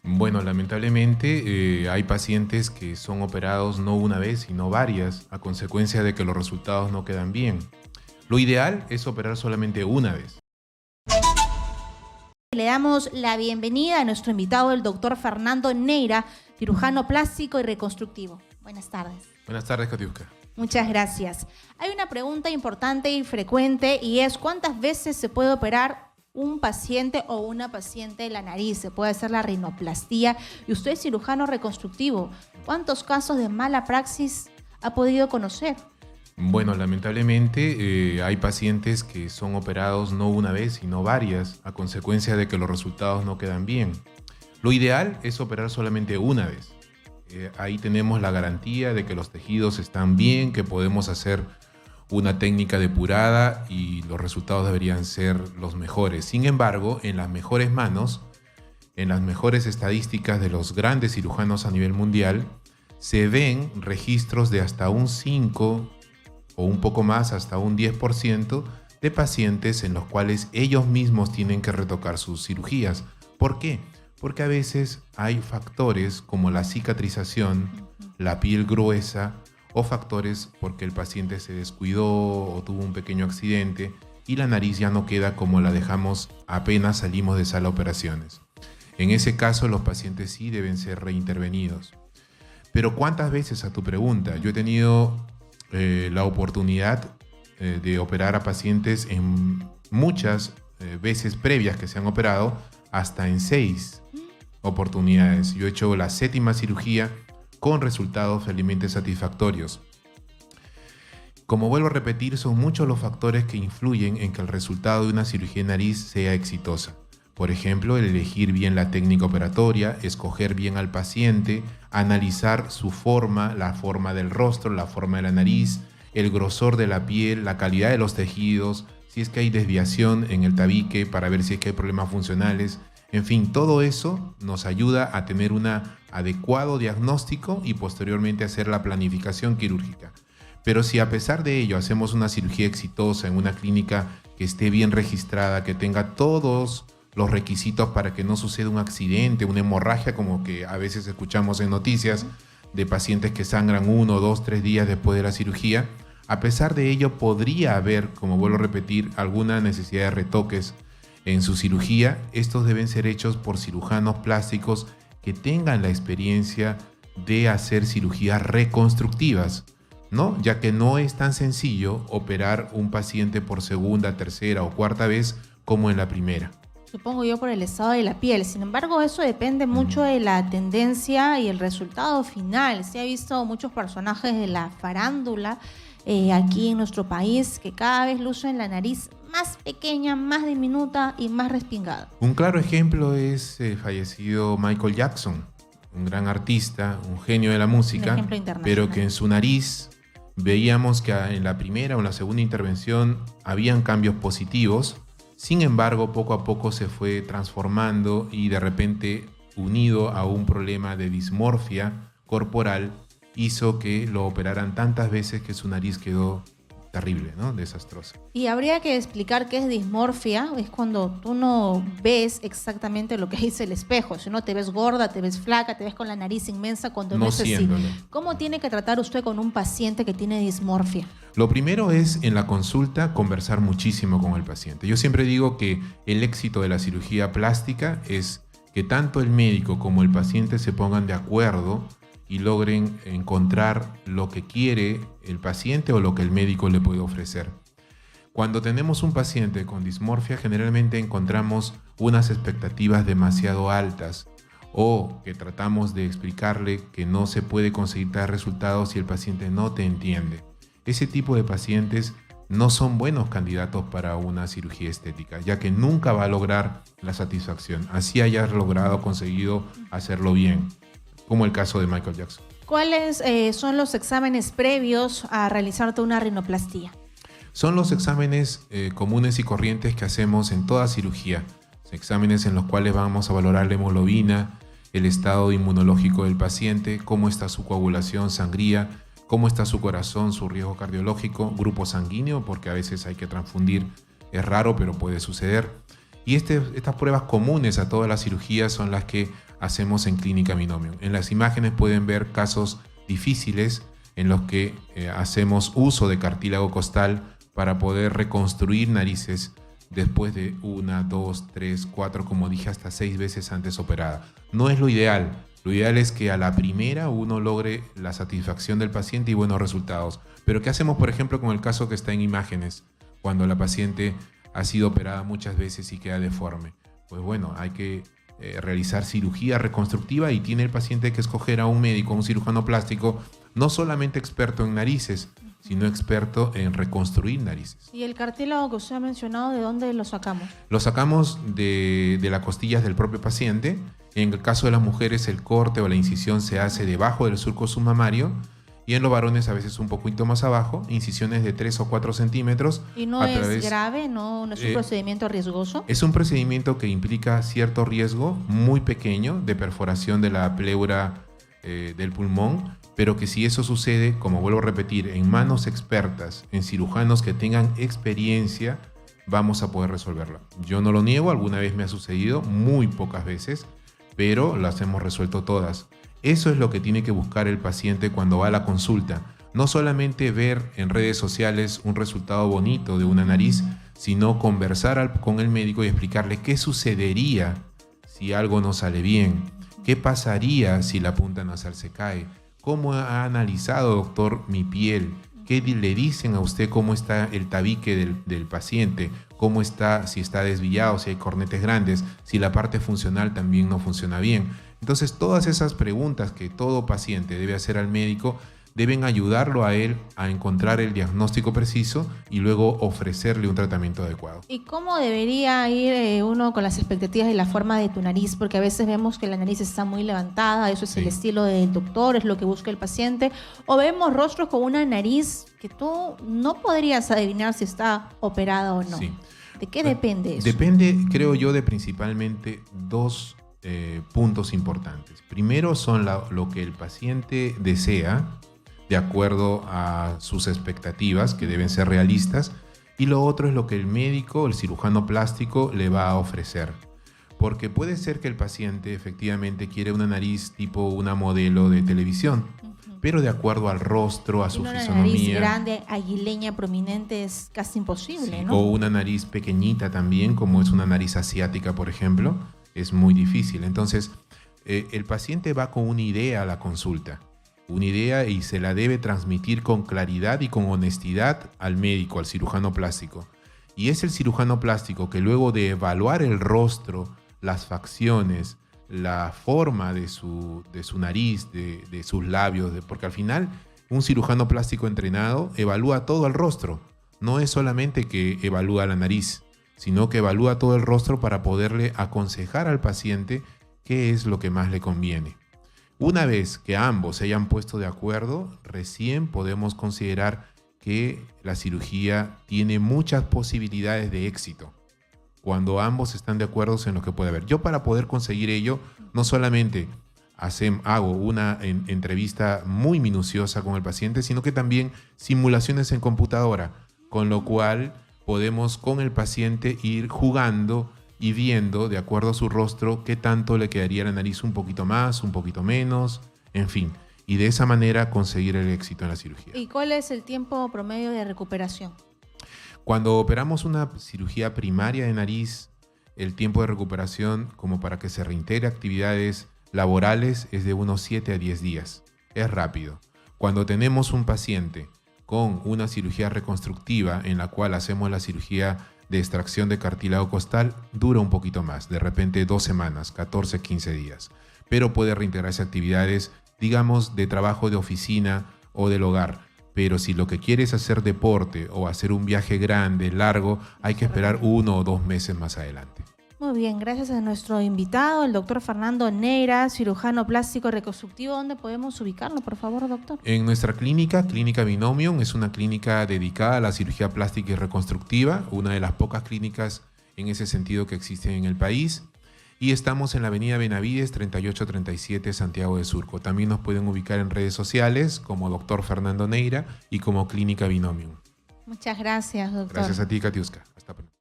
Bueno, lamentablemente hay pacientes que son operados no una vez, sino varias, a consecuencia de que los resultados no quedan bien. Lo ideal es operar solamente una vez. Le damos la bienvenida a nuestro invitado, el doctor Fernando Neira, cirujano plástico y reconstructivo. Buenas tardes. Buenas tardes, Katiuska. Muchas gracias. Hay una pregunta importante y frecuente y es ¿cuántas veces se puede operar un paciente o una paciente de la nariz? Se puede hacer la rinoplastía y usted es cirujano reconstructivo. ¿Cuántos casos de mala praxis ha podido conocer? Bueno, lamentablemente hay pacientes que son operados no una vez, sino varias, a consecuencia de que los resultados no quedan bien. Lo ideal es operar solamente una vez. Ahí tenemos la garantía de que los tejidos están bien, que podemos hacer una técnica depurada y los resultados deberían ser los mejores. Sin embargo, en las mejores manos, en las mejores estadísticas de los grandes cirujanos a nivel mundial, se ven registros de hasta un 5 o un poco más, hasta un 10% de pacientes en los cuales ellos mismos tienen que retocar sus cirugías. ¿Por qué? Porque a veces hay factores como la cicatrización, la piel gruesa o factores porque el paciente se descuidó o tuvo un pequeño accidente y la nariz ya no queda como la dejamos apenas salimos de sala de operaciones. En ese caso los pacientes sí deben ser reintervenidos. Pero ¿cuántas veces? A tu pregunta, yo he tenido la oportunidad de operar a pacientes en muchas veces previas que se han operado, hasta en 6 oportunidades. Yo he hecho la 7ª cirugía con resultados felizmente satisfactorios. Como vuelvo a repetir, son muchos los factores que influyen en que el resultado de una cirugía de nariz sea exitosa. Por ejemplo, el elegir bien la técnica operatoria, escoger bien al paciente, analizar su forma, la forma del rostro, la forma de la nariz, el grosor de la piel, la calidad de los tejidos, si es que hay desviación en el tabique para ver si es que hay problemas funcionales. En fin, todo eso nos ayuda a tener un adecuado diagnóstico y posteriormente hacer la planificación quirúrgica. Pero si a pesar de ello hacemos una cirugía exitosa en una clínica que esté bien registrada, que tenga todos los requisitos para que no suceda un accidente, una hemorragia, como que a veces escuchamos en noticias de pacientes que sangran 1, 2, 3 días después de la cirugía, a pesar de ello podría haber, como vuelvo a repetir, alguna necesidad de retoques en su cirugía. Estos deben ser hechos por cirujanos plásticos que tengan la experiencia de hacer cirugías reconstructivas, ¿no? Ya que no es tan sencillo operar un paciente por segunda, tercera o cuarta vez como en la primera. Supongo yo por el estado de la piel. Sin embargo, eso depende mucho de la tendencia y el resultado final. Se ha visto muchos personajes de la farándula aquí en nuestro país que cada vez lucen la nariz más pequeña, más diminuta y más respingada. Un claro ejemplo es el fallecido Michael Jackson, un gran artista, un genio de la música, pero que en su nariz veíamos que en la primera o en la segunda intervención habían cambios positivos. Sin embargo, poco a poco se fue transformando y de repente, unido a un problema de dismorfia corporal, hizo que lo operaran tantas veces que su nariz quedó terrible, ¿no? Desastrosa. Y habría que explicar qué es dismorfia. Es cuando tú no ves exactamente lo que dice el espejo. Si no te ves gorda, te ves flaca, te ves con la nariz inmensa cuando no es así. ¿Cómo tiene que tratar usted con un paciente que tiene dismorfia? Lo primero es en la consulta conversar muchísimo con el paciente. Yo siempre digo que el éxito de la cirugía plástica es que tanto el médico como el paciente se pongan de acuerdo y logren encontrar lo que quiere el paciente o lo que el médico le puede ofrecer. Cuando tenemos un paciente con dismorfia, generalmente encontramos unas expectativas demasiado altas o que tratamos de explicarle que no se puede conseguir tal resultado si el paciente no te entiende. Ese tipo de pacientes no son buenos candidatos para una cirugía estética, ya que nunca va a lograr la satisfacción, así hayas conseguido hacerlo bien, como el caso de Michael Jackson. ¿Cuáles son los exámenes previos a realizarte una rinoplastía? Son los exámenes comunes y corrientes que hacemos en toda cirugía. Exámenes en los cuales vamos a valorar la hemoglobina, el estado inmunológico del paciente, cómo está su coagulación, sangría, cómo está su corazón, su riesgo cardiológico, grupo sanguíneo, porque a veces hay que transfundir, es raro pero puede suceder. Y estas pruebas comunes a todas las cirugías son las que hacemos en Clínica Binomium. En las imágenes pueden ver casos difíciles en los que hacemos uso de cartílago costal para poder reconstruir narices después de 1, 2, 3, 4, como dije, hasta 6 veces antes operada. No es lo ideal. Lo ideal es que a la primera uno logre la satisfacción del paciente y buenos resultados. Pero ¿qué hacemos, por ejemplo, con el caso que está en imágenes, cuando la paciente ha sido operada muchas veces y queda deforme? Pues bueno, hay que realizar cirugía reconstructiva y tiene el paciente que escoger a un médico, un cirujano plástico, no solamente experto en narices, sino experto en reconstruir narices. ¿Y el cartílago que usted ha mencionado, de dónde lo sacamos? Lo sacamos de las costillas del propio paciente. En el caso de las mujeres, el corte o la incisión se hace debajo del surco submamario, y en los varones a veces un poquito más abajo, incisiones de 3 o 4 centímetros. ¿Y no es grave? ¿No es un procedimiento riesgoso? Es un procedimiento que implica cierto riesgo muy pequeño de perforación de la pleura del pulmón, pero que si eso sucede, como vuelvo a repetir, en manos expertas, en cirujanos que tengan experiencia, vamos a poder resolverlo. Yo no lo niego, alguna vez me ha sucedido, muy pocas veces, pero las hemos resuelto todas. Eso es lo que tiene que buscar el paciente cuando va a la consulta. No solamente ver en redes sociales un resultado bonito de una nariz, sino conversar con el médico y explicarle qué sucedería si algo no sale bien, qué pasaría si la punta nasal se cae, cómo ha analizado, doctor, mi piel, qué le dicen a usted cómo está el tabique del paciente, cómo está, si está desviado, si hay cornetes grandes, si la parte funcional también no funciona bien. Entonces, todas esas preguntas que todo paciente debe hacer al médico deben ayudarlo a él a encontrar el diagnóstico preciso y luego ofrecerle un tratamiento adecuado. ¿Y cómo debería ir uno con las expectativas y la forma de tu nariz? Porque a veces vemos que la nariz está muy levantada, eso es el estilo del doctor, es lo que busca el paciente. O vemos rostros con una nariz que tú no podrías adivinar si está operada o no. Sí. ¿De qué depende eso? Depende, creo yo, de principalmente dos puntos importantes. Primero son lo que el paciente desea, de acuerdo a sus expectativas, que deben ser realistas, y lo otro es lo que el médico, el cirujano plástico, le va a ofrecer. Porque puede ser que el paciente efectivamente quiere una nariz tipo una modelo de televisión, pero de acuerdo al rostro, a su fisonomía. Una nariz grande, aguileña, prominente es casi imposible, sí, ¿no? O una nariz pequeñita también, como es una nariz asiática, por ejemplo, es muy difícil. Entonces, el paciente va con una idea a la consulta. Una idea y se la debe transmitir con claridad y con honestidad al médico, al cirujano plástico. Y es el cirujano plástico que luego de evaluar el rostro, las facciones, la forma de su nariz, de sus labios, porque al final un cirujano plástico entrenado evalúa todo el rostro. No es solamente que evalúa la nariz, sino que evalúa todo el rostro para poderle aconsejar al paciente qué es lo que más le conviene. Una vez que ambos se hayan puesto de acuerdo, recién podemos considerar que la cirugía tiene muchas posibilidades de éxito. Cuando ambos están de acuerdo en lo que puede haber. Yo, para poder conseguir ello, no solamente hago una entrevista muy minuciosa con el paciente, sino que también simulaciones en computadora, con lo cual podemos con el paciente ir jugando y viendo, de acuerdo a su rostro, qué tanto le quedaría la nariz, un poquito más, un poquito menos, en fin. Y de esa manera conseguir el éxito en la cirugía. ¿Y cuál es el tiempo promedio de recuperación? Cuando operamos una cirugía primaria de nariz, el tiempo de recuperación, como para que se reintegre actividades laborales, es de unos 7 a 10 días. Es rápido. Cuando tenemos un paciente con una cirugía reconstructiva en la cual hacemos la cirugía de extracción de cartílago costal, dura un poquito más, de repente 2 semanas, 14, 15 días. Pero puede reintegrarse a actividades, digamos, de trabajo de oficina o del hogar. Pero si lo que quiere es hacer deporte o hacer un viaje grande, largo, hay que esperar 1 o 2 meses más adelante. Muy bien, gracias a nuestro invitado, el doctor Fernando Neira, cirujano plástico reconstructivo. ¿Dónde podemos ubicarlo, por favor, doctor? En nuestra clínica, Clínica Binomium, es una clínica dedicada a la cirugía plástica y reconstructiva, una de las pocas clínicas en ese sentido que existen en el país. Y estamos en la avenida Benavides, 3837, Santiago de Surco. También nos pueden ubicar en redes sociales como doctor Fernando Neira y como Clínica Binomium. Muchas gracias, doctor. Gracias a ti, Katiuska. Hasta pronto.